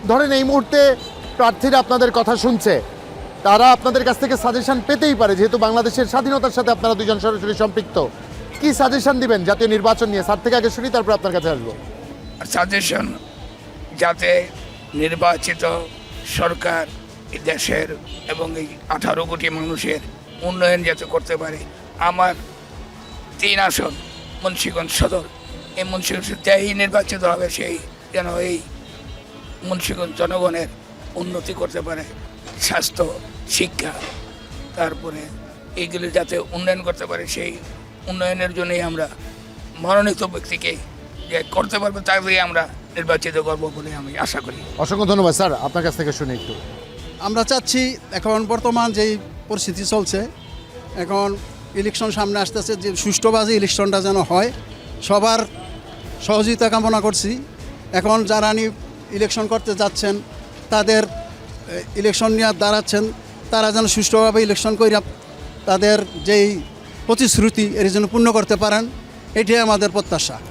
ধরেন এই মুহূর্তে প্রার্থীরা আপনাদের কথা শুনছে, তারা আপনাদের কাছ থেকে সাজেশন পেতেই পারে, যেহেতু বাংলাদেশের স্বাধীনতার সাথে আপনারা দুজন সরাসরি সম্পৃক্ত। কি সাজেশন দিবেন জাতীয় নির্বাচন নিয়ে? স্যার থেকে আগে শুনি, তারপর আপনার কাছে আসবো। সাজেশন যাতে নির্বাচিত সরকার এই দেশের এবং এই 18 কোটি মানুষের উন্নয়ন যাতে করতে পারে। আমার 3 আসন মুন্সিগঞ্জ সদর, এই মুন্সিগঞ্জ যেই নির্বাচিত হবে সেই যেন এই মুন্সিগঞ্জ জনগণের উন্নতি করতে পারে, স্বাস্থ্য, শিক্ষা, তারপরে এইগুলি যাতে উন্নয়ন করতে পারে, সেই উন্নয়নের জন্যই আমরা মনোনীত ব্যক্তিকে যে করতে পারবে তাকেই আমরা নির্বাচিত করবো বলে আমি আশা করি। অসংখ্য ধন্যবাদ স্যার, আপনার কাছ থেকে শুনি একটু। আমরা চাচ্ছি এখন বর্তমান যেই পরিস্থিতি চলছে, এখন ইলেকশন সামনে আসতেছে, যে সুষ্ঠুভাবে ইলেকশনটা যেন হয়, সবার সহযোগিতা কামনা করছি। এখন যারা ইলেকশন করতে যাচ্ছেন, তাদের ইলেকশন নিয়ে দাঁড়াচ্ছেন, তারা যেন সুষ্ঠুভাবে ইলেকশন করে তাদের যেই প্রতিশ্রুতি এর জন্য পূর্ণ করতে পারেন, এটাই আমাদের প্রত্যাশা।